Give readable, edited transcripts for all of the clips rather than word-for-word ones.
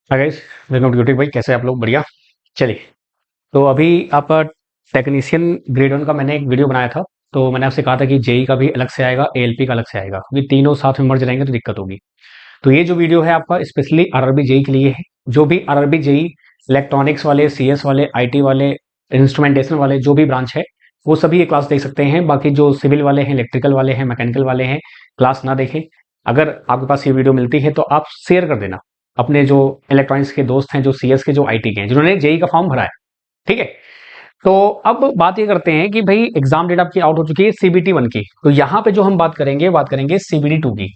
Hi guys, welcome to YouTube. भाई कैसे हैं आप लोग? बढ़िया। चलिए, तो अभी आपका टेक्नीशियन ग्रेड वन का मैंने एक वीडियो बनाया था। तो मैंने आपसे कहा था कि जेई का भी अलग से आएगा, एएलपी का अलग से आएगा, क्योंकि तीनों साथ में मर्ज रहेंगे तो दिक्कत होगी। तो ये जो वीडियो है आपका स्पेशली आरआरबी जेई के लिए है। जो भी आरआरबी जेई इलेक्ट्रॉनिक्स वाले, सीएस वाले, आईटी वाले, इंस्ट्रूमेंटेशन वाले जो भी ब्रांच है, वो सभी ये क्लास देख सकते हैं। बाकी जो सिविल वाले हैं, इलेक्ट्रिकल वाले हैं, मैकेनिकल वाले हैं, क्लास ना देखें। अगर आपके पास ये वीडियो मिलती है तो आप शेयर कर देना अपने जो इलेक्ट्रॉनिक्स के दोस्त हैं, जो सीएस के, जो आईटी के हैं, जिन्होंने जेई का फॉर्म भरा है। ठीक है। तो अब बात ये करते हैं कि भाई एग्जाम डेट आपकी आउट हो चुकी है सीबीटी वन की। तो यहाँ पे जो हम बात करेंगे सीबीटी टू की,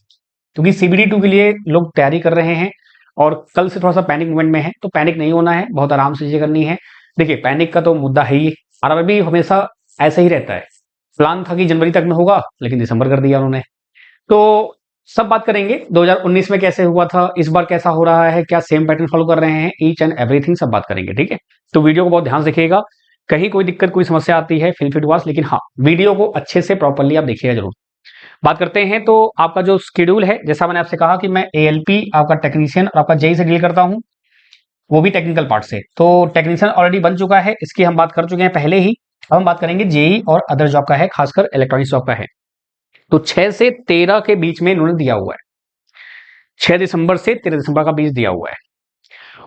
क्योंकि सीबीडी टू के लिए लोग तैयारी कर रहे हैं और कल से थोड़ा सा पैनिक मूवमेंट में है। तो पैनिक नहीं होना है, बहुत आराम से चीजें करनी है। देखिए, पैनिक का तो मुद्दा है ही। आरआरबी हमेशा ऐसा ही रहता है। प्लान था कि जनवरी तक में होगा, लेकिन दिसंबर कर दिया उन्होंने। तो सब बात करेंगे 2019 में कैसे हुआ था, इस बार कैसा हो रहा है, क्या सेम पैटर्न फॉलो कर रहे हैं, ईच एंड एवरीथिंग सब बात करेंगे। ठीक है। तो वीडियो को बहुत ध्यान से देखिएगा। कहीं कोई दिक्कत, कोई समस्या आती है, फील फ्री टू आस्क, लेकिन हाँ, वीडियो को अच्छे से प्रॉपरली आप देखिएगा जरूर। बात करते हैं तो आपका जो स्केड्यूल है, जैसा मैंने आपसे कहा कि मैं एएलपी, आपका टेक्नीशियन और आपका जेई से डील करता हूं, वो भी टेक्निकल पार्ट से। तो टेक्नीशियन ऑलरेडी बन चुका है, इसकी हम बात कर चुके हैं पहले ही। अब हम बात करेंगे जेई और अदर जॉब का है, खासकर इलेक्ट्रॉनिक्स जॉब का है। तो 6 से 13 के बीच में इन्होंने दिया हुआ है। 6 दिसंबर से 13 दिसंबर का बीच दिया हुआ है।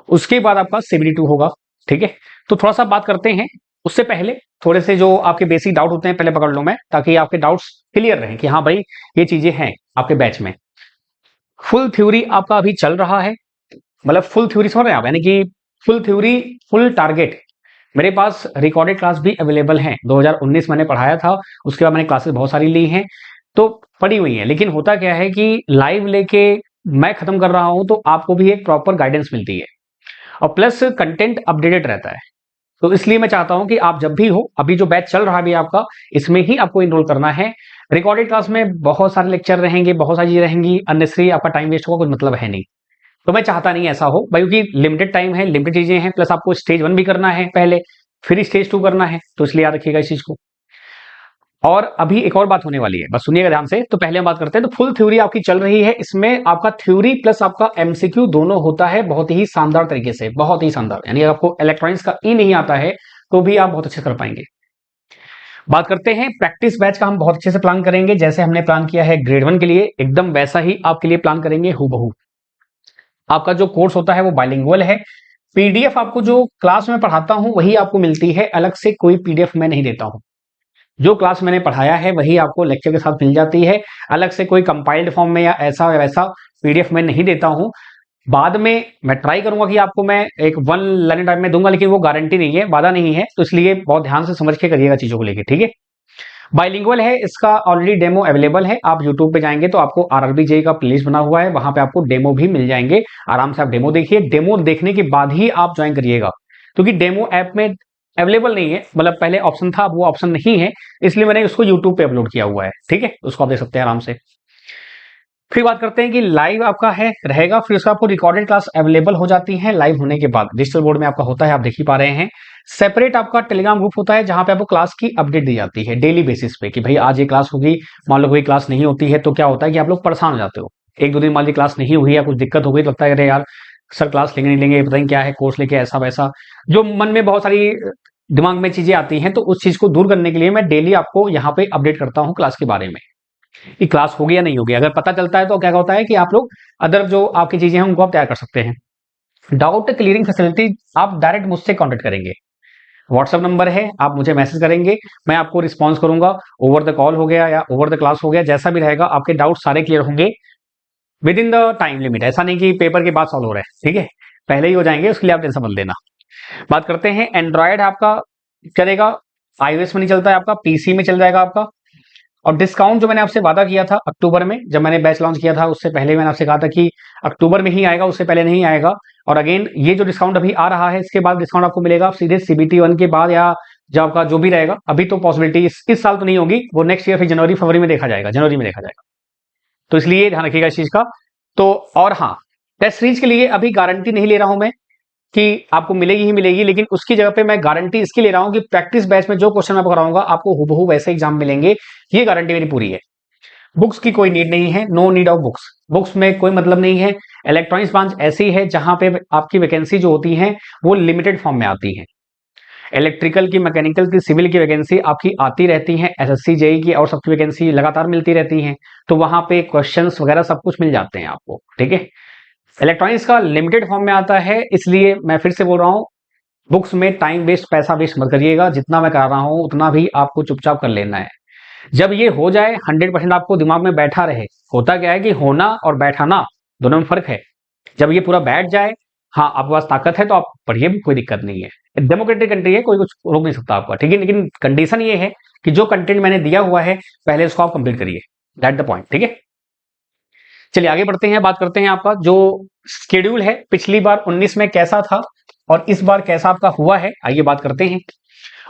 उसके बाद आपका सीबीडी टू होगा। ठीक है। तो थोड़ा सा बात करते हैं। उससे पहले थोड़े से जो आपके बेसिक डाउट होते हैं पहले पकड़ लो मैं, ताकि आपके डाउट्स क्लियर रहें कि हाँ भाई, ये चीजें हैं आपके बैच में। फुल थ्योरी आपका अभी चल रहा है। मतलब फुल थ्योरी समझ रहे हैं आप, यानी कि फुल थ्योरी, फुल टारगेट। मेरे पास रिकॉर्डेड क्लास भी अवेलेबल हैं। 2019 मैंने पढ़ाया था, उसके बाद मैंने क्लासेस बहुत सारी ली हैं, तो पड़ी हुई हैं। लेकिन होता क्या है कि लाइव लेके मैं खत्म कर रहा हूं तो आपको भी एक प्रॉपर गाइडेंस मिलती है, और प्लस कंटेंट अपडेटेड रहता है। तो इसलिए मैं चाहता हूं कि आप जब भी हो, अभी जो बैच चल रहा है अभी आपका, इसमें ही आपको इनरोल करना है। रिकॉर्डेड क्लास में बहुत सारे लेक्चर रहेंगे, बहुत सारी चीजें रहेंगी, अननेसेसरी आपका टाइम वेस्ट होगा, कुछ मतलब है नहीं। तो मैं चाहता नहीं ऐसा हो भाई, क्योंकि लिमिटेड टाइम है, लिमिटेड चीजें हैं, प्लस आपको स्टेज वन भी करना है पहले, फिर स्टेज टू करना है। तो इसलिए याद रखिएगा इस चीज को। और अभी एक और बात होने वाली है, बस सुनिएगा ध्यान से। तो पहले हम बात करते हैं। तो फुल थ्योरी आपकी चल रही है, इसमें आपका थ्योरी प्लस आपका एमसीक्यू दोनों होता है बहुत ही शानदार तरीके से, बहुत ही शानदार। यानी अगर आपको इलेक्ट्रॉनिक्स का ई नहीं आता है तो भी आप बहुत अच्छे कर पाएंगे। बात करते हैं प्रैक्टिस बैच का। हम बहुत अच्छे से प्लान करेंगे, जैसे हमने प्लान किया है ग्रेड वन के लिए, एकदम वैसा ही आपके लिए प्लान करेंगे हूबहू। आपका जो कोर्स होता है वो बाइलिंगुअल है। पीडीएफ आपको जो क्लास में पढ़ाता हूं वही आपको मिलती है, अलग से कोई पीडीएफ मैं नहीं देता हूं। जो क्लास मैंने पढ़ाया है वही आपको लेक्चर के साथ मिल जाती है। अलग से कोई कंपाइल्ड फॉर्म में या ऐसा वैसा पीडीएफ मैं नहीं देता हूं। बाद में मैं ट्राई करूंगा कि आपको मैं एक वन लर्निंग टाइम में दूंगा, लेकिन वो गारंटी नहीं है, वादा नहीं है। तो इसलिए बहुत ध्यान से समझ के करिएगा चीजों को लेकर। ठीक है। बाइलिंगुअल है, इसका ऑलरेडी डेमो अवेलेबल है। आप यूट्यूब पे जाएंगे तो आपको आरआरबी जेई का प्लेलिस्ट बना हुआ है, वहां पे आपको डेमो भी मिल जाएंगे। आराम से आप डेमो देखिए, डेमो देखने के बाद ही आप ज्वाइन करिएगा, क्योंकि डेमो ऐप में अवेलेबल नहीं है। मतलब पहले ऑप्शन था, अब वो ऑप्शन नहीं है, इसलिए मैंने उसको यूट्यूब पे अपलोड किया हुआ है। ठीक है, उसको आप देख सकते हैं आराम से। फिर बात करते हैं कि लाइव आपका है रहेगा, फिर उसका आपको रिकॉर्डेड क्लास अवेलेबल हो जाती है लाइव होने के बाद। डिजिटल बोर्ड में आपका होता है, आप देख ही पा रहे हैं। सेपरेट आपका टेलीग्राम ग्रुप होता है, जहां पे आपको क्लास की अपडेट दी जाती है डेली बेसिस पे, कि भाई आज ये क्लास होगी। मान लो कोई क्लास नहीं होती है तो क्या होता है कि आप लोग परेशान हो जाते हो। एक दो दिन मान ली क्लास नहीं हुई या कुछ दिक्कत हो गई तो लगता है अरे यार सर क्लास लेंगे नहीं लेंगे, पता नहीं क्या है, कोर्स लेके ऐसा वैसा, जो मन में बहुत सारी दिमाग में चीजें आती हैं। तो उस चीज को दूर करने के लिए मैं डेली आपको यहाँ पे अपडेट करता हूँ क्लास के बारे में, कि क्लास होगी या नहीं होगी। अगर पता चलता है तो क्या होता है कि आप लोग अदर जो आपकी चीजें हैं उनको आप तैयार कर सकते हैं। डाउट क्लियरिंग फैसिलिटी आप डायरेक्ट मुझसे कांटेक्ट करेंगे। व्हाट्सएप नंबर है, आप मुझे मैसेज करेंगे, मैं आपको रिस्पॉन्स करूंगा। ओवर द कॉल हो गया या ओवर द क्लास हो गया, जैसा भी रहेगा, आपके डाउट सारे क्लियर होंगे with in the time limit. ऐसा नहीं कि पेपर के बाद सॉल्व हो रहा है, ठीक है, पहले ही हो जाएंगे, उसके लिए आप टेंशन मत लेना। बात करते हैं एंड्रॉयड आपका चलेगा, आईओएस में नहीं चलता है आपका, पीसी में चल जाएगा आपका। और डिस्काउंट जो मैंने आपसे वादा किया था अक्टूबर में, जब मैंने बैच लॉन्च किया था उससे पहले मैंने आपसे कहा था कि अक्टूबर में ही आएगा, उससे पहले नहीं आएगा। और अगेन ये जो डिस्काउंट अभी आ रहा है, इसके बाद डिस्काउंट आपको मिलेगा आप सीधे सीबीटी वन के बाद, या जब आपका जो भी रहेगा। अभी तो पॉसिबिलिटी इस साल तो नहीं होगी, वो नेक्स्ट ईयर फिर जनवरी फरवरी में देखा जाएगा, जनवरी में देखा जाएगा। तो इसलिए ध्यान रखिएगा इस चीज का। तो और हाँ, टेस्ट सीरीज के लिए अभी गारंटी नहीं ले रहा हूं मैं कि आपको मिलेगी ही मिलेगी, लेकिन उसकी जगह पे मैं गारंटी इसकी ले रहा हूं कि प्रैक्टिस बैच में जो क्वेश्चन मैं कराऊंगा आपको हूबहू वैसे एग्जाम मिलेंगे। ये गारंटी मेरी पूरी है। बुक्स की कोई नीड नहीं है, no need of books. Books में कोई मतलब नहीं है। इलेक्ट्रॉनिक्स ब्रांच ऐसी है जहां पे आपकी वैकेंसी जो होती है वो लिमिटेड फॉर्म में आती है। इलेक्ट्रिकल की, मैकेनिकल की, सिविल की वैकेंसी आपकी आती रहती है, एसएससी जेई की और सबकी वैकेंसी लगातार मिलती रहती है, तो वहां पे क्वेश्चंस वगैरह सब कुछ मिल जाते हैं आपको, ठीक है। इलेक्ट्रॉनिक्स का लिमिटेड फॉर्म में आता है, इसलिए मैं फिर से बोल रहा हूँ, बुक्स में टाइम वेस्ट, पैसा वेस्ट मत करिएगा। जितना मैं करा रहा हूं उतना भी आपको चुपचाप कर लेना है। जब ये हो जाए 100% आपको दिमाग में बैठा रहे। होता क्या है कि होना और बैठाना दोनों में फर्क है। जब ये पूरा बैठ जाए, हाँ आपके पास ताकत है तो आप पढ़िए भी, कोई दिक्कत नहीं है। डेमोक्रेटिक कंट्री है, कोई कुछ रोक नहीं सकता आपका, ठीक है। लेकिन कंडीशन ये है कि जो कंटेंट मैंने दिया हुआ है पहले उसको आप कंप्लीट करिए। दैट द पॉइंट, ठीक है। चलिए आगे बढ़ते हैं, बात करते हैं आपका जो शेड्यूल है पिछली बार 19 में कैसा था और इस बार कैसा आपका हुआ है, आइए बात करते हैं।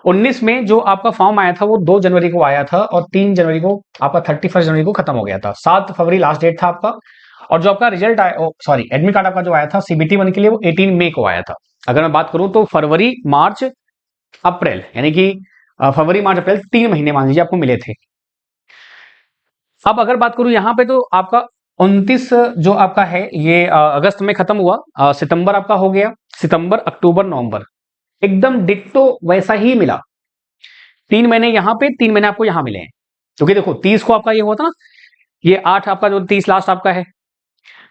19 में जो आपका फॉर्म आया था वो 2 जनवरी को आया था और 3 जनवरी को आपका 31 जनवरी को खत्म हो गया था। 7 फरवरी लास्ट डेट था आपका। और जो आपका रिजल्ट आया, सॉरी एडमिट कार्ड आपका जो आया था सीबीटी 1 के लिए वो 18 मई को आया था। अगर मैं बात करूं तो फरवरी मार्च अप्रैल, यानी कि फरवरी मार्च अप्रैल 3 महीने मान लीजिए आपको मिले थे। अब अगर बात करूं यहाँ पे तो आपका 29 जो आपका है ये अगस्त में खत्म हुआ, सितंबर आपका हो गया, सितंबर अक्टूबर नवंबर एकदम डिट्टो वैसा ही मिला। 3 महीने यहाँ पे, 3 महीने आपको यहाँ मिले हैं। क्योंकि देखो 30 को आपका ये हुआ था ना, ये 8 आपका जो 30 लास्ट आपका है,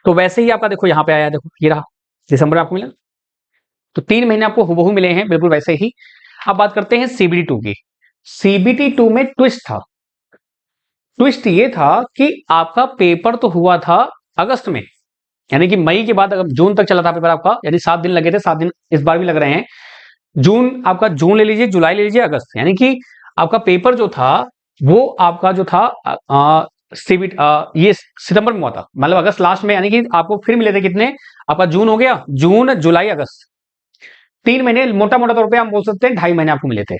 तो वैसे ही आपका देखो यहाँ पे आया, देखो ये रहा दिसंबर आपको मिला। तो 3 महीने आपको हुबहू मिले हैं बिल्कुल वैसे ही। अब बात करते हैं सीबीटी 2 की। सीबीटी 2 में ट्विस्ट था। ट्विस्ट ये था कि आपका पेपर तो हुआ था अगस्त में, यानी कि मई के बाद अगर जून तक चला था पेपर आपका, यानी 7 दिन लगे थे, 7 दिन इस बार भी लग रहे हैं। जून आपका, जून ले लीजिए, जुलाई ले लीजिए, अगस्त, यानी कि आपका पेपर जो था वो आपका जो था सीबीटी ये सितंबर में हुआ था, मतलब अगस्त लास्ट में, यानी कि आपको फिर मिले थे कितने, आपका जून हो गया, जून जुलाई अगस्त, 3 महीने मोटा मोटा तौर पे हम बोल सकते हैं 2.5 महीने आपको मिले थे।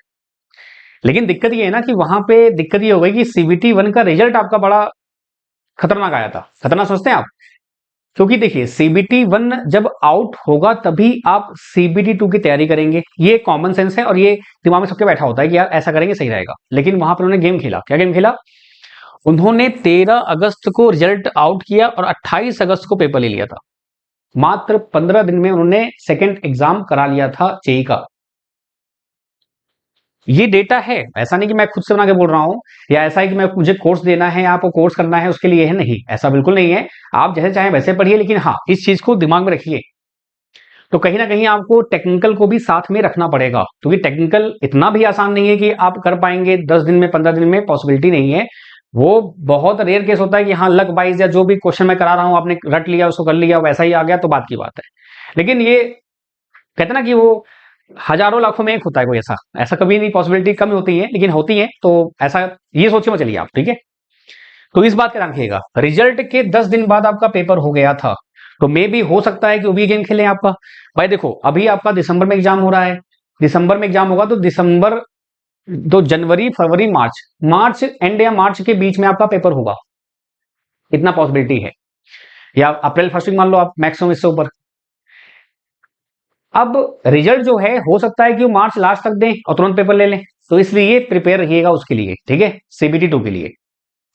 लेकिन दिक्कत ये है ना कि वहां पे दिक्कत ये हो गई कि सीबीटी 1 का रिजल्ट आपका बड़ा खतरनाक आया था। खतरनाक सोचते हैं आप, क्योंकि देखिए सीबीटी 1 जब आउट होगा तभी आप सीबीटी 2 की तैयारी करेंगे, ये कॉमन सेंस है और ये दिमाग में सबके बैठा होता है कि यार ऐसा करेंगे सही रहेगा। लेकिन वहां पर उन्होंने गेम खेला। क्या गेम खेला? उन्होंने 13 अगस्त को रिजल्ट आउट किया और 28 अगस्त को पेपर ले लिया था। मात्र 15 दिन में उन्होंने सेकेंड एग्जाम करा लिया था जेई का। ये डेटा है, ऐसा नहीं कि मैं खुद से बना के बोल रहा हूं या ऐसा है कि मैं मुझे कोर्स देना है, आपको कोर्स करना है उसके लिए है, नहीं, ऐसा बिल्कुल नहीं है। आप जैसे चाहें वैसे पढ़िए, लेकिन हाँ इस चीज को दिमाग में रखिए। तो कहीं ना कहीं आपको टेक्निकल को भी साथ में रखना पड़ेगा, क्योंकि टेक्निकल इतना भी आसान नहीं है कि आप कर पाएंगे 10 दिन में, 15 दिन में, पॉसिबिलिटी नहीं है। वो बहुत रेयर केस होता है कि हाँ लक वाइज या जो भी क्वेश्चन मैं करा रहा हूं आपने रट लिया, उसको कर लिया, वैसा ही आ गया तो बात की बात है। लेकिन ये कहते ना कि वो हजारों लाखों में एक होता है कोई, ऐसा ऐसा कभी नहीं, पॉसिबिलिटी कम होती है लेकिन होती है। तो ऐसा ये सोचिए मत चलिए आप, ठीक है। तो इस बात का ध्यान रखिएगा, रिजल्ट के 10 दिन बाद आपका पेपर हो गया था, तो मे भी हो सकता है कि वो भी गेम खेले आपका। भाई देखो अभी आपका दिसंबर में एग्जाम हो रहा है, दिसंबर में एग्जाम होगा तो दिसंबर, तो जनवरी फरवरी मार्च, मार्च एंड या मार्च के बीच में आपका पेपर होगा, इतना पॉसिबिलिटी है। या अप्रैल फर्स्ट वीक मान लो आप, मैक्सिमम इससे ऊपर। अब रिजल्ट जो है हो सकता है कि वो मार्च लास्ट तक दें और तुरंत पेपर ले लें, तो इसलिए प्रिपेयर रहिएगा उसके लिए, ठीक है, सीबीटी 2 के लिए।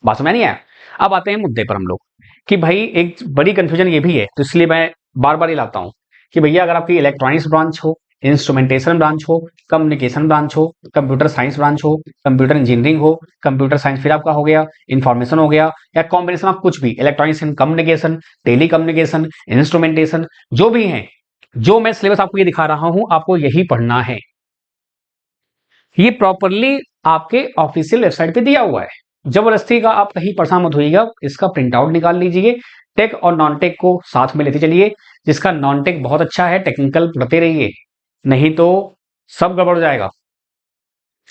बात समझ नहीं आया? अब आते हैं मुद्दे पर हम लोग, कि भाई एक बड़ी कंफ्यूजन ये भी है, तो इसलिए मैं बार बार ये लाता हूं कि भैया अगर आपकी इलेक्ट्रॉनिक्स ब्रांच हो, इंस्ट्रूमेंटेशन ब्रांच हो, कम्युनिकेशन ब्रांच हो, कंप्यूटर साइंस ब्रांच हो, कंप्यूटर इंजीनियरिंग हो, कंप्यूटर साइंस फिर आपका हो गया, इंफॉर्मेशन हो गया, या कॉम्बिनेशन ऑफ कुछ भी, electronics and communication, telecommunication, instrumentation, जो भी है, जो मैं सिलेबस आपको ये दिखा रहा हूं आपको यही पढ़ना है। ये प्रॉपरली आपके ऑफिशियल वेबसाइट पे दिया हुआ है। जबरदस्ती का आप कहीं परेशान मत होइएगा, इसका प्रिंट आउट निकाल लीजिए। टेक और नॉन टेक को साथ में लेते चलिए, जिसका नॉन टेक बहुत अच्छा है टेक्निकल पढ़ते रहिए, नहीं तो सब गड़बड़ हो जाएगा।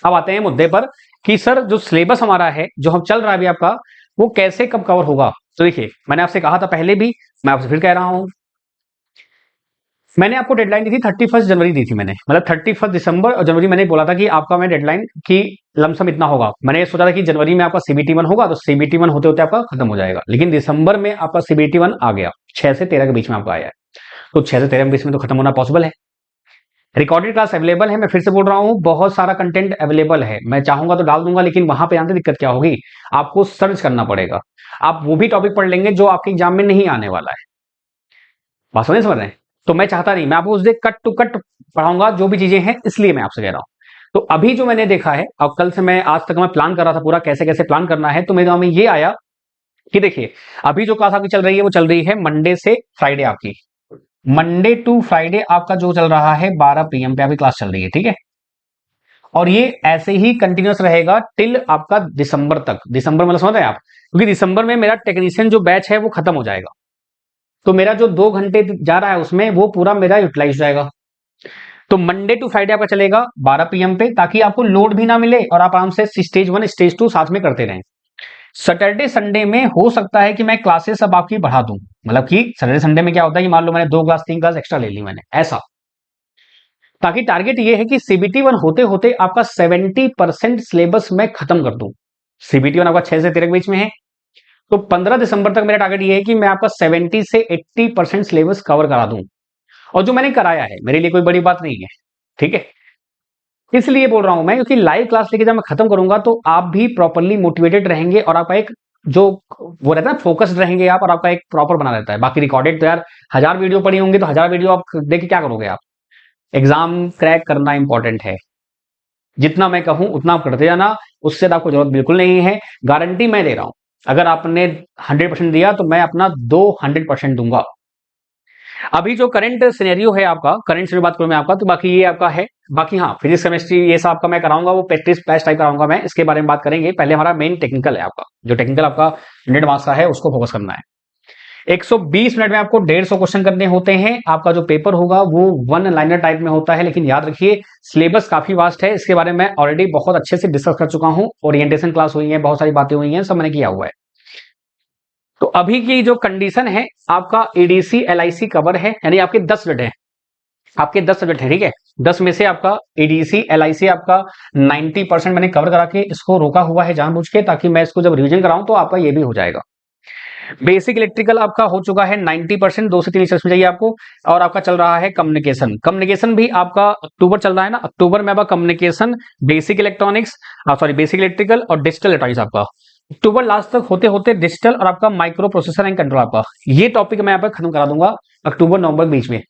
अब आते हैं मुद्दे पर कि सर जो सिलेबस हमारा है, जो हम चल रहा है अभी आपका, वो कैसे कब कवर होगा। तो देखिए मैंने आपसे कहा था पहले भी, मैं आपसे फिर कह रहा हूं, मैंने आपको डेडलाइन दी थी 31 जनवरी दी थी मैंने, मतलब 31 दिसंबर और जनवरी मैंने बोला था कि आपका मैं डेडलाइन की लमसम इतना होगा। मैंने सोचा था कि जनवरी में आपका सीबीटी 1 होगा तो सीबीटी 1 होते होते आपका खत्म हो जाएगा, लेकिन दिसंबर में आपका सीबीटी 1 आ गया, 6 से 13 के बीच में आपका आया है। तो 6 से 13 के बीच में तो खत्म होना पॉसिबल है, रिकॉर्डेड क्लास अवेलेबल है, मैं फिर से बोल रहा हूँ, बहुत सारा कंटेंट अवेलेबल है, मैं चाहूंगा तो डाल दूंगा, लेकिन वहां पे जानते दिक्कत क्या होगी, आपको सर्च करना पड़ेगा। आप वो भी टॉपिक पढ़ लेंगे जो आपके एग्जाम में नहीं आने वाला है। बात समझ रहे हैं? तो मैं चाहता नहीं, मैं आपको उस दिन कट टू कट पढ़ाऊंगा जो भी चीजें हैं, इसलिए मैं आपसे कह रहा हूं। तो अभी जो मैंने देखा है, और कल से मैं आज तक मैं प्लान कर रहा था पूरा कैसे कैसे प्लान करना है, तो मेरे दिमाग में ये आया कि देखिए, अभी जो क्लास आपकी चल रही है वो चल रही है मंडे से फ्राइडे आपकी, मंडे टू फ्राइडे आपका जो चल रहा है 12 PM पे आपकी क्लास चल रही है, ठीक है। और ये ऐसे ही कंटिन्यूस रहेगा टिल आपका दिसंबर तक। दिसंबर मतलब समझ रहे हैं आप, क्योंकि दिसंबर में मेरा टेक्नीशियन जो बैच है वो खत्म हो जाएगा, तो मेरा जो 2 घंटे जा रहा है उसमें वो पूरा मेरा यूटिलाइज हो जाएगा। तो मंडे टू फ्राइडे आपका चलेगा 12 PM पे, ताकि आपको लोड भी ना मिले और आप आराम से स्टेज 1 स्टेज 2 साथ में करते रहें। सैटरडे संडे में हो सकता है कि मैं क्लासेस अब आपकी बढ़ा दूं, मतलब कि सैटरडे संडे में क्या होता है कि मान लो मैंने 2 क्लास 3 क्लास एक्स्ट्रा ले ली मैंने, ऐसा। ताकि टारगेट ये है कि सीबीटी 1 होते होते आपका 70% सिलेबस मैं खत्म कर दूं। सीबीटी 1 आपका 6 से 13 के बीच में है, तो 15 दिसंबर तक मेरा टारगेट ये है कि मैं आपका 70 से 80% सिलेबस कवर करा दूं। और जो मैंने कराया है मेरे लिए कोई बड़ी बात नहीं है, ठीक है। इसलिए बोल रहा हूं मैं, क्योंकि लाइव क्लास लेके जब मैं खत्म करूंगा तो आप भी प्रॉपरली मोटिवेटेड रहेंगे, और आपका एक जो वो रहता है फोकस्ड रहेंगे आप, और आपका एक प्रॉपर बना रहता है। बाकी रिकॉर्डेड तो यार 1000 वीडियो पड़ी होंगी, तो 1000 वीडियो आप देख के क्या करोगे आप? एग्जाम क्रैक करना इंपॉर्टेंट है, जितना मैं कहूं उतना आप करते जाना, उससे तो आपको जरूरत बिल्कुल नहीं है। गारंटी मैं दे रहा हूं, अगर आपने 100% दिया तो मैं अपना 200% दूंगा। अभी जो करंट सिनेरियो है आपका, करंट से बात करूं मैं आपका, तो बाकी ये आपका है। बाकी हाँ, फिजिक्स केमिस्ट्री ये सब आपका मैं कराऊंगा, वो प्रैक्टिस बैच टाइप कराऊंगा मैं, इसके बारे में बात करेंगे। पहले हमारा मेन टेक्निकल है आपका, जो टेक्निकल आपका 100 मार्क्स का है उसको फोकस करना है। 120 मिनट में आपको 150 क्वेश्चन करने होते हैं। आपका जो पेपर होगा वो 1 लाइनर टाइप में होता है, लेकिन याद रखिए सिलेबस काफी वास्ट है, इसके बारे में ऑलरेडी बहुत अच्छे से डिस्कस कर चुका हूं, ओरिएंटेशन क्लास हुई है, बहुत सारी बातें हुई हैं, सब मैंने किया हुआ है। तो अभी की जो कंडीशन है, आपका एडीसी एलआईसी कवर है, यानी आपके 10 सब्जेक्ट है, आपके 10 सब्जेक्ट है, ठीक है। 10 में से आपका एडीसी एलआईसी आपका 90% मैंने कवर करा के इसको रोका हुआ है जानबूझ के, ताकि मैं इसको जब रिवीजन कराऊं तो आपका ये भी हो जाएगा। बेसिक इलेक्ट्रिकल आपका हो चुका है 90%, 2 से 3 में चाहिए आपको। और आपका चल रहा है कम्युनिकेशन, कम्युनिकेशन भी आपका अक्टूबर चल रहा है ना, अक्टूबर में आपका communication, basic electronics, sorry basic electrical और डिजिटल इलेक्ट्रॉनिक्स आपका अक्टूबर लास्ट तक होते होते डिजिटल और आपका माइक्रो प्रोसेसर एंड कंट्रोल आपका ये टॉपिक मैं यहाँ पर खत्म करा दूंगा अक्टूबर नवंबर बीच में।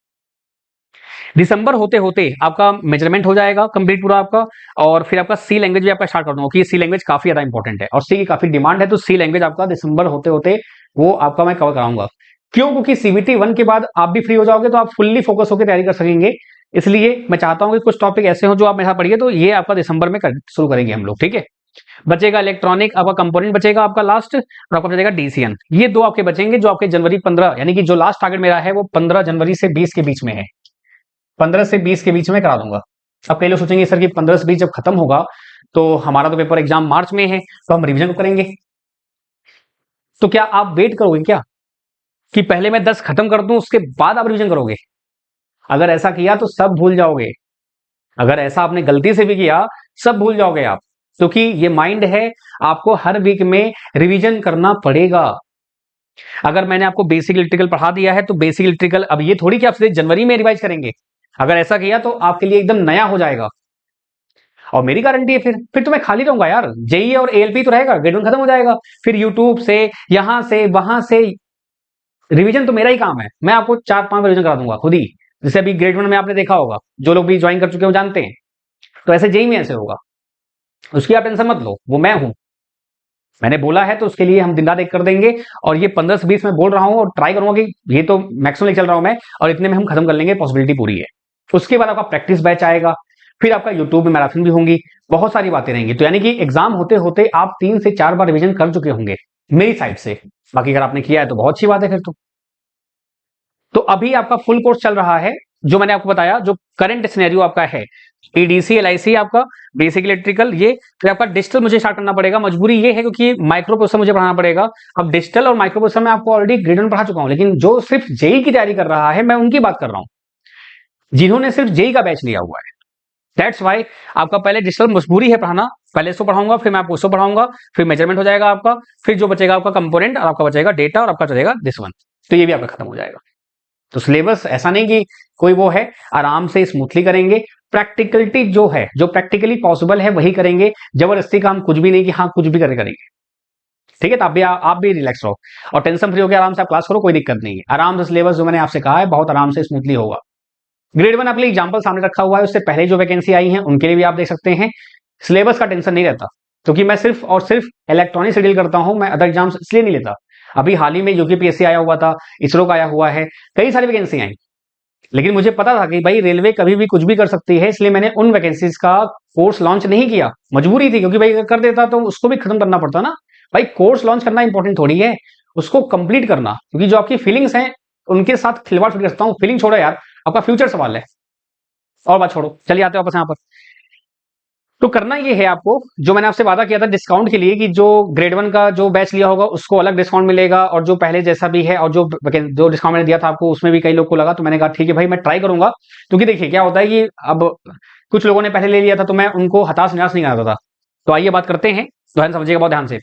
दिसंबर होते होते आपका मेजरमेंट हो जाएगा कंप्लीट पूरा आपका, और फिर आपका सी लैंग्वेज भी आपका स्टार्ट कर दूंगा, कि सी लैंग्वेज काफी ज्यादा इंपॉर्टेंट है और सी की काफी डिमांड है, तो सी लैंग्वेज आपका दिसंबर होते होते वो आपका मैं कवर कराऊंगा। क्यों? क्योंकि सीबीटी 1 के बाद आप भी फ्री हो जाओगे, तो आप फुल्ली फोकस होकर तैयारी कर सकेंगे। इसलिए मैं चाहता हूं कि कुछ टॉपिक ऐसे हो जो आप मेरे साथ पढ़िए, तो ये आपका दिसंबर में शुरू करेंगे हम लोग, ठीक है। बचेगा इलेक्ट्रॉनिक आपका कंपोनेंट बचेगा आपका लास्ट, और आपका बचेगा डीसीएन। ये दो आपके बचेंगे जो आपके जनवरी 15, यानी कि जो लास्ट टारगेट मेरा है वो 15 जनवरी से 20 के बीच में है, 15 से 20 के बीच में करा दूंगा। अब कई लोग सोचेंगे सर कि 15 से 20 जब खत्म होगा तो हमारा तो पेपर एग्जाम मार्च में है, तो हम रिवीजन करेंगे। तो क्या आप वेट करोगे क्या कि पहले मैं 10 खत्म कर दूं उसके बाद आप रिवीजन करोगे? अगर ऐसा किया तो सब भूल जाओगे। अगर ऐसा आपने गलती से भी किया, सब भूल जाओगे आप, क्योंकि ये माइंड है, आपको हर वीक में रिवीजन करना पड़ेगा। अगर मैंने आपको बेसिक इलेक्ट्रिकल पढ़ा दिया है तो बेसिक इलेक्ट्रिकल अब ये थोड़ी कि आप सीधे जनवरी में रिवाइज करेंगे। अगर ऐसा किया तो आपके लिए एकदम नया हो जाएगा, और मेरी गारंटी है फिर तो मैं खाली रहूंगा यार। जेई और एएलपी तो रहेगा, ग्रेड 1 खत्म हो जाएगा, फिर यूट्यूब से यहां से वहां से रिवीजन तो मेरा ही काम है। मैं आपको 4-5 रिवीजन करा दूंगा खुद ही, जैसे अभी ग्रेड 1 में आपने देखा होगा, जो लोग भी ज्वाइन कर चुके हैं वो जानते हैं। तो ऐसे जेई में ऐसे होगा, उसकी आप टेंशन मत लो, वो मैं हूं। मैंने बोला है तो उसके लिए हम दिन रात एक कर देंगे। और ये 15 से 20 में बोल रहा हूं और ट्राई करूंगा कि ये तो मैक्सिमम लेके चल रहा हूं मैं, और इतने में हम खत्म कर लेंगे, पॉसिबिलिटी पूरी है। उसके बाद आपका प्रैक्टिस बैच आएगा, फिर आपका यूट्यूब में मैराथन भी होंगी, बहुत सारी बातें रहेंगी। तो यानी कि एग्जाम होते होते आप 3 से 4 बार रिवीजन कर चुके होंगे मेरी साइड से। बाकी अगर आपने किया है तो बहुत अच्छी बात है फिर तो अभी आपका फुल कोर्स चल रहा है, जो मैंने आपको बताया, जो करंट सिनेरियो आपका है, ईडीसी एलआईसी आपका बेसिक इलेक्ट्रिकल, ये फिर आपका डिजिटल मुझे स्टार्ट करना पड़ेगा। मजबूरी ये है क्योंकि माइक्रो प्रोसेसर मुझे पढ़ाना पड़ेगा। अब डिजिटल और माइक्रो प्रोसेसर में आपको ऑलरेडी ग्रेड 1 पढ़ा चुका हूं, लेकिन जो सिर्फ जेई की तैयारी कर रहा है मैं उनकी बात कर रहा हूं, जिन्होंने सिर्फ जेई का बैच लिया हुआ है। दैट्स वाई आपका पहले डिजिटल मजबूरी है पढ़ाना, पहले इसको पढ़ाऊंगा, फिर मैं आपको उसको पढ़ाऊंगा, फिर मेजरमेंट हो जाएगा आपका, फिर जो बचेगा आपका कंपोनेंट, और आपका बचेगा डेटा, और आपका चलेगा दिस वन, तो ये भी आपका खत्म हो जाएगा। तो सिलेबस ऐसा नहीं कि कोई वो है, आराम से स्मूथली करेंगे। प्रैक्टिकलिटी जो है, जो प्रैक्टिकली पॉसिबल है वही करेंगे, जबरदस्ती काम कुछ भी नहीं कि हाँ कुछ भी करेंगे। ठीक है, तो आप भी रिलैक्स रहो और टेंशन फ्री होकर आराम से आप क्लास करो, कोई दिक्कत नहीं है। आराम से सिलेबस जो मैंने आपसे कहा है बहुत आराम से स्मूथली होगा। ग्रेड 1 आपके लिए एग्जाम्पल सामने रखा हुआ है, उससे पहले जो वैकेंसी आई है उनके लिए भी आप देख सकते हैं। सिलेबस का टेंशन नहीं रहता, क्योंकि मैं सिर्फ और सिर्फ इलेक्ट्रॉनिक से डील करता हूं, मैं अदर एग्जाम्स इसलिए नहीं लेता। अभी हाल ही में यूपीपीएससी आया हुआ था, इसरो का आया हुआ है, कई सारी वैकेंसी आई, लेकिन मुझे पता था कि भाई रेलवे कभी भी कुछ भी कर सकती है, इसलिए मैंने उन वैकेंसीज का कोर्स लॉन्च नहीं किया। मजबूरी थी, क्योंकि भाई अगर कर देता तो उसको भी खत्म करना पड़ता ना। भाई कोर्स लॉन्च करना इंपॉर्टेंट थोड़ी है, उसको कंप्लीट करना, क्योंकि जो आपकी फीलिंग्स हैं उनके साथ खिलवाड़ थोड़ी करता हूँ। फीलिंग छोड़ो यार, आपका फ्यूचर सवाल है, और बात छोड़ो, चलिए आते हैं वापस यहाँ पर। तो करना ये है आपको, जो मैंने आपसे वादा किया था डिस्काउंट के लिए, कि जो ग्रेड 1 का जो बैच लिया होगा उसको अलग डिस्काउंट मिलेगा, और जो पहले जैसा भी है, और जो डिस्काउंट मैंने दिया था आपको उसमें भी कई लोग को लगा, तो मैंने कहा ठीक है भाई मैं ट्राई करूंगा। क्योंकि देखिए क्या होता है कि अब कुछ लोगों ने पहले ले लिया था, तो मैं उनको हताश निराश नहीं करता था। तो आइए बात करते हैं, ध्यान समझिएगा बहुत ध्यान से।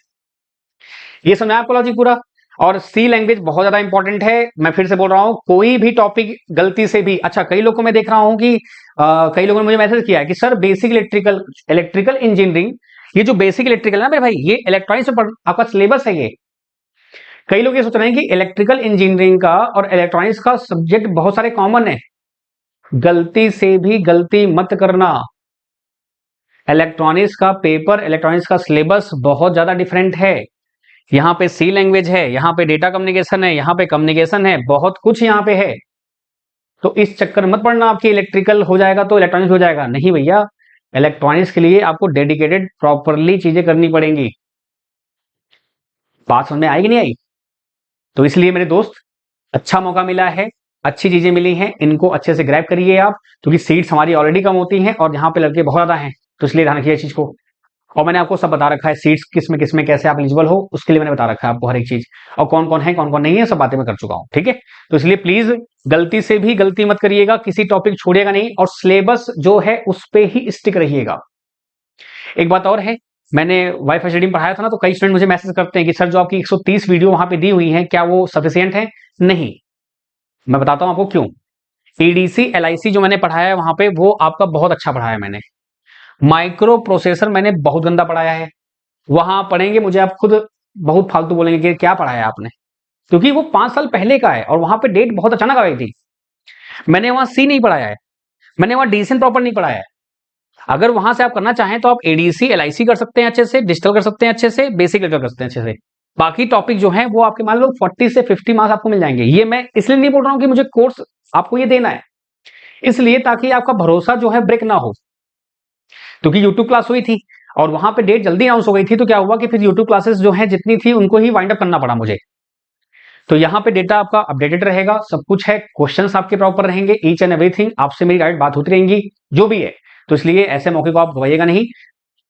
ये समझा आपको लॉजिक पूरा। और सी लैंग्वेज बहुत ज्यादा इंपॉर्टेंट है, मैं फिर से बोल रहा हूं, कोई भी टॉपिक गलती से भी, अच्छा कई लोगों को मैं देख रहा हूं कि कई लोगों ने मुझे मैसेज किया है कि सर बेसिक इलेक्ट्रिकल इंजीनियरिंग, ये जो बेसिक इलेक्ट्रिकल है ना मेरे भाई, ये इलेक्ट्रॉनिक्स में आपका सिलेबस है ये। कई लोग ये सोच रहे हैं कि इलेक्ट्रिकल इंजीनियरिंग का और इलेक्ट्रॉनिक्स का सब्जेक्ट बहुत सारे कॉमन है। गलती से भी गलती मत करना। इलेक्ट्रॉनिक्स का पेपर, इलेक्ट्रॉनिक्स का सिलेबस बहुत ज्यादा डिफरेंट है। यहाँ पे सी लैंग्वेज है, यहाँ पे डेटा कम्युनिकेशन है, यहाँ पे कम्युनिकेशन है, बहुत कुछ यहाँ पे है। तो इस चक्कर मत पड़ना आपकी इलेक्ट्रिकल हो जाएगा तो इलेक्ट्रॉनिक्स हो जाएगा, नहीं भैया। इलेक्ट्रॉनिक्स के लिए आपको डेडिकेटेड प्रॉपरली चीजें करनी पड़ेंगी। बात समझ में आएगी नहीं आई? तो इसलिए मेरे दोस्त, अच्छा मौका मिला है, अच्छी चीजें मिली हैं, इनको अच्छे से ग्रैब करिए आप, क्योंकि सीट्स हमारी ऑलरेडी कम होती हैं और यहाँ पे लड़के बहुत ज्यादा हैं, तो इसलिए ध्यान रखिए इस चीज को। और मैंने आपको सब बता रखा है, सीट्स किस में कैसे आप एलिजिबल हो, उसके लिए मैंने बता रखा है आपको हर एक चीज, और कौन कौन है कौन कौन नहीं है, सब बातें मैं कर चुका हूं। ठीक है, तो इसलिए प्लीज गलती से भी गलती मत करिएगा, किसी टॉपिक छोड़िएगा नहीं, और सिलेबस जो है उस पे ही स्टिक रहिएगा। एक बात और है, मैंने वाईफाई शेडिंग पढ़ाया था ना, तो कई स्टूडेंट मुझे मैसेज करते हैं कि सर जो आपकी 130 वीडियो वहां पे दी हुई है, क्या वो सफिशियंट है? नहीं, मैं बताता हूं आपको क्यों। ईडीसी एलआईसी जो मैंने पढ़ाया है वहां पे, वो आपका बहुत अच्छा पढ़ाया है मैंने। माइक्रो प्रोसेसर मैंने बहुत गंदा पढ़ाया है। वहां पढ़ेंगे मुझे आप खुद बहुत फालतू बोलेंगे कि क्या पढ़ाया आपने, क्योंकि वो 5 साल पहले का है और वहां पे डेट बहुत अचानक आ गई थी। मैंने वहां सी नहीं पढ़ाया है, मैंने वहां डीएसएन प्रॉपर नहीं पढ़ाया है। अगर वहां से आप करना चाहें तो आप एडीसी एलआईसी कर सकते हैं अच्छे से, डिजिटल कर सकते हैं अच्छे से, बेसिक कर सकते हैं अच्छे से। बाकी टॉपिक जो है वो आपके मान लो 40 से 50 मार्क्स आपको मिल जाएंगे। ये मैं इसलिए नहीं बोल रहा हूं कि मुझे कोर्स आपको ये देना है, इसलिए ताकि आपका भरोसा जो है ब्रेक ना हो। क्योंकि यूट्यूब क्लास हुई थी और वहां पे डेट जल्दी अनाउंस हो गई थी, तो क्या हुआ कि फिर यूट्यूब क्लासेस जो है जितनी थी उनको ही वाइंड अप करना पड़ा मुझे। तो यहाँ पे डेटा आपका अपडेटेड रहेगा, सब कुछ है, क्वेश्चंस आपके प्रॉपर रहेंगे, ईच एंड एवरीथिंग आपसे मेरी डायरेक्ट बात होती रहेंगी, जो भी है। तो इसलिए ऐसे मौके को आप गवाइएगा नहीं,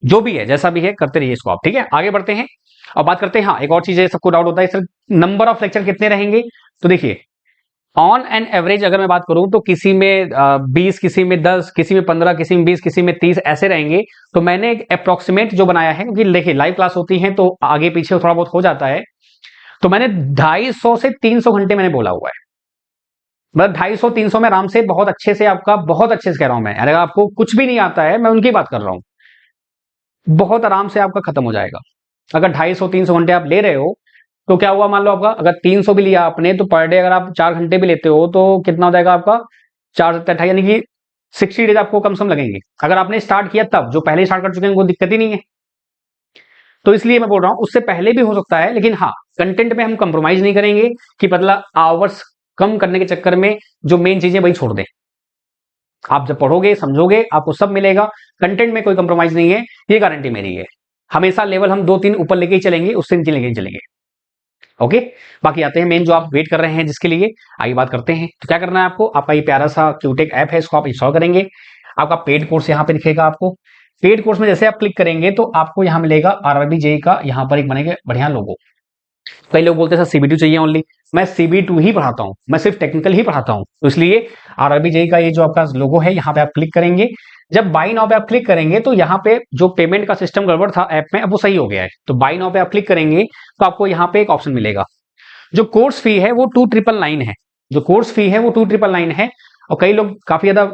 जो भी है जैसा भी है करते रहिए इसको आप। ठीक है, आगे बढ़ते हैं और बात करते हैं। हाँ, एक और चीज है, सबको डाउट होता है सर नंबर ऑफ लेक्चर कितने रहेंगे। तो देखिए, ऑन एन एवरेज अगर मैं बात करूं तो किसी में 20, किसी में 10, किसी में 15, किसी में 20, किसी में 30 ऐसे रहेंगे। तो मैंने एक अप्रोक्सीमेट जो बनाया है, क्योंकि देखिए लाइव क्लास होती है तो आगे पीछे थोड़ा बहुत हो जाता है, तो मैंने 250 से 300 घंटे मैंने बोला हुआ है। मतलब 250-300 में आराम से बहुत अच्छे से आपका, बहुत अच्छे से कह रहा हूं मैं, अगर आपको कुछ भी नहीं आता है मैं उनकी बात कर रहा हूं, बहुत आराम से आपका खत्म हो जाएगा। अगर 250-300 घंटे आप ले रहे हो तो क्या हुआ, मान लो आपका अगर 300 भी लिया आपने, तो पर डे अगर आप 4 घंटे भी लेते हो तो कितना हो जाएगा आपका, 4 से 28, यानी कि 60 डेज आपको कम से कम लगेंगे। अगर आपने स्टार्ट किया तब, जो पहले स्टार्ट कर चुके हैं उनको दिक्कत ही नहीं है। तो इसलिए मैं बोल रहा हूं उससे पहले भी हो सकता है, लेकिन हाँ कंटेंट में हम कंप्रोमाइज नहीं करेंगे कि मतलब आवर्स कम करने के चक्कर में जो मेन चीजें वही छोड़ दें। आप जब पढ़ोगे समझोगे आपको सब मिलेगा, कंटेंट में कोई कंप्रोमाइज नहीं है, ये गारंटी मेरी है। हमेशा लेवल हम 2-3 ऊपर लेके ही चलेंगे, उससे नीचे लेके ही चलेंगे। ओके, बाकी आते हैं मेन जो आप वेट कर रहे हैं जिसके लिए, आइए बात करते हैं। तो क्या करना है आपको, आपका ये प्यारा सा क्यूटेक ऐप है, इसको आप इंस्टॉल करेंगे। आपका पेड कोर्स यहाँ पे दिखेगा आपको। पेड कोर्स में जैसे आप क्लिक करेंगे तो आपको यहाँ मिलेगा आरआरबी जेई का, यहाँ पर एक बनेगा बढ़िया लोगो। कई लोग बोलते हैं सर सीबी2 चाहिए ओनली, मैं सीबी2 ही पढ़ाता हूँ, मैं सिर्फ टेक्निकल ही पढ़ाता हूँ। तो इसलिए आरआरबी जेई का ये जो आपका लोगो है यहाँ पे आप क्लिक करेंगे। जब बाई नाउ पे आप क्लिक करेंगे तो यहाँ पे जो पेमेंट का सिस्टम गड़बड़ था ऐप में, अब वो सही हो गया है। तो बाई नाउ पे आप क्लिक करेंगे तो आपको यहाँ पे एक ऑप्शन मिलेगा, जो कोर्स फी है वो 2999 है। जो कोर्स फी है वो 2999 है, और कई लोग काफी ज्यादा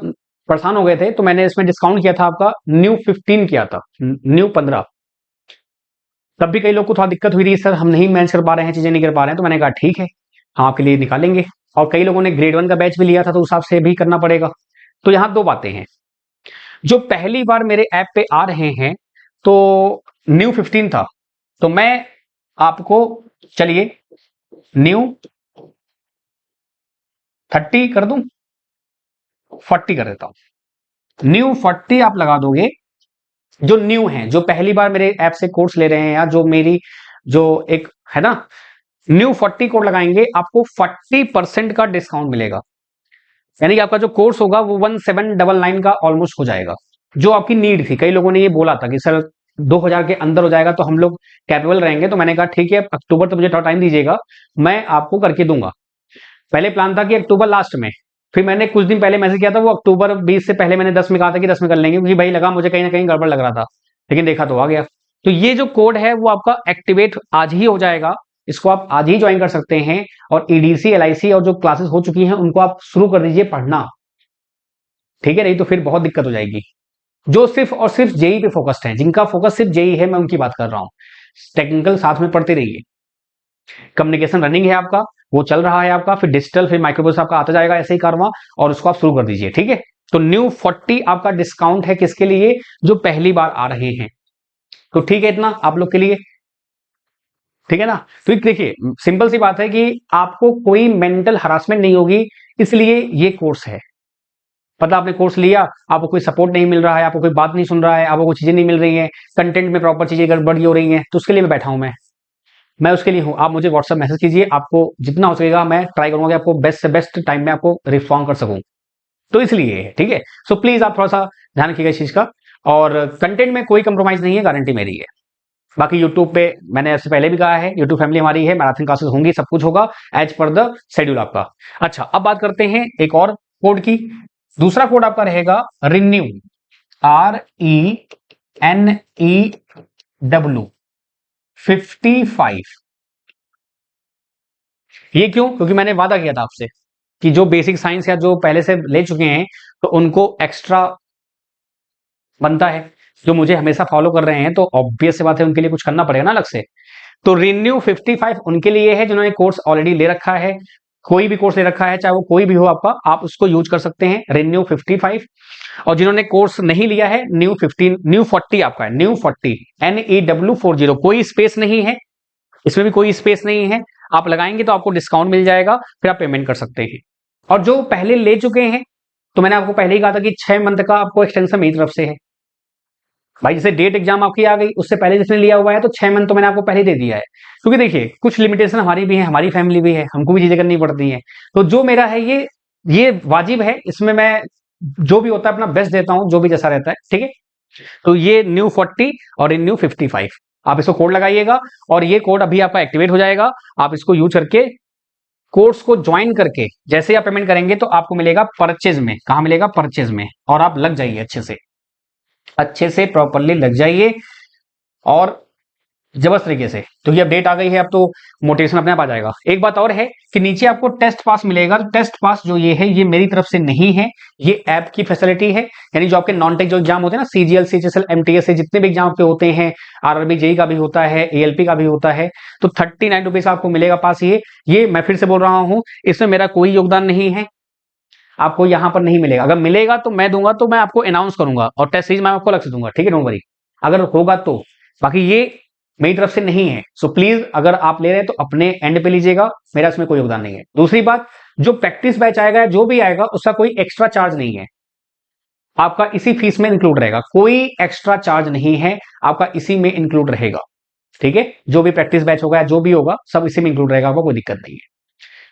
परेशान हो गए थे, तो मैंने इसमें डिस्काउंट किया था आपका न्यू 15 किया था, न्यू 15। तब भी कई लोग को थोड़ा दिक्कत हुई थी, सर हम नहीं मैनेज कर पा रहे हैं, चीजें नहीं कर पा रहे हैं, तो मैंने कहा ठीक है, हम आपके लिए निकालेंगे। और कई लोगों ने ग्रेड 1 का बैच भी लिया था, तो उस हिसाब से भी करना पड़ेगा। तो यहाँ दो बातें हैं, जो पहली बार मेरे ऐप पे आ रहे हैं, तो न्यू 15 था, तो मैं आपको, चलिए न्यू 30 कर दूं, 40 कर देता हूं। न्यू 40 आप लगा दोगे, जो न्यू है, जो पहली बार मेरे ऐप से कोर्स ले रहे हैं, या जो मेरी जो एक है ना, न्यू 40 कोड लगाएंगे, आपको 40% का डिस्काउंट मिलेगा। यानी कि आपका जो कोर्स होगा वो 1799 का ऑलमोस्ट हो जाएगा, जो आपकी नीड थी। कई लोगों ने ये बोला था कि सर 2000 के अंदर हो जाएगा तो हम लोग कैपेबल रहेंगे, तो मैंने कहा ठीक है, अक्टूबर तक मुझे थोड़ा टाइम दीजिएगा, मैं आपको करके दूंगा। पहले प्लान था कि अक्टूबर लास्ट में, फिर मैंने कुछ दिन पहले मैसेज किया था, वो अक्टूबर 20 से पहले मैंने 10 में कहा था कि 10 में कर लेंगे, क्योंकि भाई लगा मुझे कहीं ना कहीं गड़बड़ लग रहा था, लेकिन देखा तो आ गया। तो ये जो कोड है वो आपका एक्टिवेट आज ही हो जाएगा, इसको आप आज ही ज्वाइन कर सकते हैं। और ईडीसी, एलआईसी और जो क्लासेस हो चुकी हैं उनको आप शुरू कर दीजिए पढ़ना, ठीक है, नहीं तो फिर बहुत दिक्कत हो जाएगी। जो सिर्फ और सिर्फ जेई पे फोकस्ड है, जिनका फोकस सिर्फ जेई है, मैं उनकी बात कर रहा हूँ। टेक्निकल साथ में पढ़ते रहिए, कम्युनिकेशन रनिंग है आपका, वो चल रहा है आपका, फिर डिजिटल, फिर माइक्रोबस आपका आता जाएगा ऐसे ही कारवा, और उसको आप शुरू कर दीजिए, ठीक है। तो न्यू 40 आपका डिस्काउंट है, किसके लिए, जो पहली बार आ रहे हैं। तो ठीक है, इतना आप लोग के लिए, ठीक है ना। तो देखिए सिंपल सी बात है कि आपको कोई मेंटल हरासमेंट नहीं होगी, इसलिए ये कोर्स है। मतलब आपने कोर्स लिया, आपको कोई सपोर्ट नहीं मिल रहा है, आपको कोई बात नहीं सुन रहा है, आपको कोई चीजें नहीं मिल रही है, कंटेंट में प्रॉपर चीजें गड़बड़ी हो रही है, तो उसके लिए मैं बैठा हूं, मैं उसके लिए हूं। आप मुझे व्हाट्सएप मैसेज कीजिए, आपको जितना हो सकेगा मैं ट्राई करूंगा कि आपको बेस्ट से बेस्ट टाइम में आपको रिस्पॉन्ड कर सकूं। तो इसलिए है, ठीक है। सो प्लीज आप थोड़ा सा ध्यान रखिएगा इस चीज का, और कंटेंट में कोई कंप्रोमाइज नहीं है, गारंटी मेरी है। बाकी यूट्यूब पे मैंने इससे पहले भी कहा है, यूट्यूब फैमिली हमारी है, मैराथन क्लासेस होंगी, सब कुछ होगा एज पर द शेड्यूल आपका। अच्छा, अब बात करते हैं एक और कोड की। दूसरा कोड आपका रहेगा रिन्यू, RENEW 55। ये क्यों? क्योंकि मैंने वादा किया था आपसे कि जो बेसिक साइंस या जो पहले से ले चुके हैं तो उनको एक्स्ट्रा बनता है, जो मुझे हमेशा फॉलो कर रहे हैं तो ऑब्वियस सी बात है उनके लिए कुछ करना पड़ेगा ना अलग से। तो रिन्यू 55 उनके लिए है जिन्होंने कोर्स ऑलरेडी ले रखा है, कोई भी कोर्स ले रखा है, चाहे वो कोई भी हो आपका, आप उसको यूज कर सकते हैं, रिन्यू 55। और जिन्होंने कोर्स नहीं लिया है, न्यू 15, न्यू 40 आपका है, न्यू 40, NEW 40, कोई स्पेस नहीं है इसमें, भी कोई स्पेस नहीं है। आप लगाएंगे तो आपको डिस्काउंट मिल जाएगा, फिर आप पेमेंट कर सकते हैं। और जो पहले ले चुके हैं, तो मैंने आपको पहले ही कहा था कि 6 मंथ का आपको एक्सटेंशन मेरी तरफ से है भाई। जैसे डेट एग्जाम आपकी आ गई, उससे पहले जिसने लिया हुआ है तो 6 मंथ तो मैंने आपको पहले दे दिया है, क्योंकि देखिए कुछ लिमिटेशन हमारी भी है, हमारी फैमिली भी है, हमको भी चीजें करनी पड़ती हैं। तो जो मेरा है ये वाजिब है, इसमें मैं जो भी होता है अपना बेस्ट देता हूं, जो भी जैसा रहता है, ठीक है। तो ये न्यू 40 और इन न्यू 55, आप इसको कोड लगाइएगा, और ये कोड अभी आपका एक्टिवेट हो जाएगा। आप इसको यूज करके कोर्स को ज्वाइन करके जैसे आप पेमेंट करेंगे तो आपको मिलेगा परचेज में। कहां मिलेगा? परचेज में। और आप लग जाइए अच्छे से प्रॉपरली लग जाइए, और जबरदस्त तरीके से। तो ये अपडेट आ गई है, अब तो मोटिवेशन अपने आप आ जाएगा। एक बात और है कि नीचे आपको टेस्ट पास मिलेगा। टेस्ट पास जो ये है, ये मेरी तरफ से नहीं है, ये ऐप की फैसिलिटी है। यानी जो आपके नॉन टेक जो एग्जाम होते हैं ना, CGL, CHSL, MTS से जितने भी एग्जाम पे होते हैं, RRB JEE का भी होता है, ALP का भी होता है, तो 39 रुपीज का आपको मिलेगा पास। ये मैं फिर से बोल रहा हूं, इसमें मेरा कोई योगदान नहीं है, आपको यहां पर नहीं मिलेगा। अगर मिलेगा तो मैं दूंगा, तो मैं आपको अनाउंस करूंगा, और टेस्ट सीरीज मैं आपको अलग से दूंगा, ठीक है, डोंट वरी, अगर होगा तो। बाकी ये मेरी तरफ से नहीं है। सो प्लीज अगर आप ले रहे हैं तो अपने एंड पे लीजिएगा, मेरा इसमें कोई योगदान नहीं है। दूसरी बात, जो प्रैक्टिस बैच आएगा, जो भी आएगा, उसका कोई एक्स्ट्रा चार्ज नहीं है, आपका इसी फीस में इंक्लूड रहेगा, कोई एक्स्ट्रा चार्ज नहीं है, आपका इसी में इंक्लूड रहेगा, ठीक है। जो भी प्रैक्टिस बैच होगा, जो भी होगा, सब इसी में इंक्लूड रहेगा, आपको कोई दिक्कत नहीं है।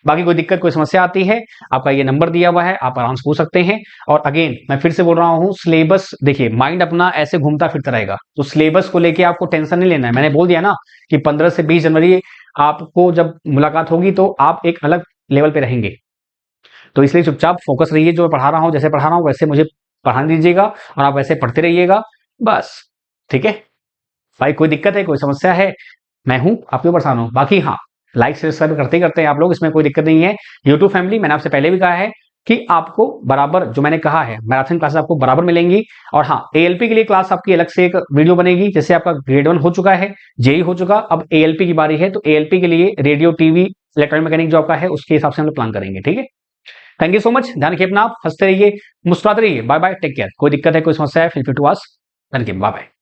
बाकी कोई दिक्कत, कोई समस्या आती है, आपका ये नंबर दिया हुआ है, आप आराम से पूछ सकते हैं। और अगेन मैं फिर से बोल रहा हूं, सिलेबस देखिए, माइंड अपना ऐसे घूमता फिरता रहेगा, तो सिलेबस को लेके आपको टेंशन नहीं लेना है। मैंने बोल दिया ना कि 15 से 20 जनवरी आपको जब मुलाकात होगी तो आप एक अलग लेवल पे रहेंगे। तो इसलिए चुपचाप फोकस रहिए, जो मैं पढ़ा रहा हूं, जैसे पढ़ा रहा हूं वैसे मुझे पढ़ाने दीजिएगा, और आप वैसे पढ़ते रहिएगा, बस, ठीक है। भाई कोई दिक्कत है, कोई समस्या है, मैं हूं, आप क्यों परेशान हो। बाकी हाँ, लाइक शेयर सब्सक्राइब करते ही करते हैं आप लोग, इसमें कोई दिक्कत नहीं है। यूट्यूब फैमिली, मैंने आपसे पहले भी कहा है कि आपको बराबर, जो मैंने कहा है, मैराथन क्लासेस आपको बराबर मिलेंगी। और हाँ, एएलपी के लिए क्लास आपकी अलग से एक वीडियो बनेगी। जैसे आपका ग्रेड 1 हो चुका है, जेई हो चुका, अब एएलपी की बारी है, तो एएलपी के लिए रेडियो, टीवी, इलेक्ट्रॉनिक मैकेनिक जो आपका है, उसके हिसाब से हम लोग प्लान करेंगे। ठीक है, थैंक यू सो मच। ध्यान रखिए अपना, आप हंसते रहिए, मुस्कुराते रहिए। Bye bye, take care. कोई दिक्कत है, कोई समस्या है, feel free to ask. Thank you, bye bye.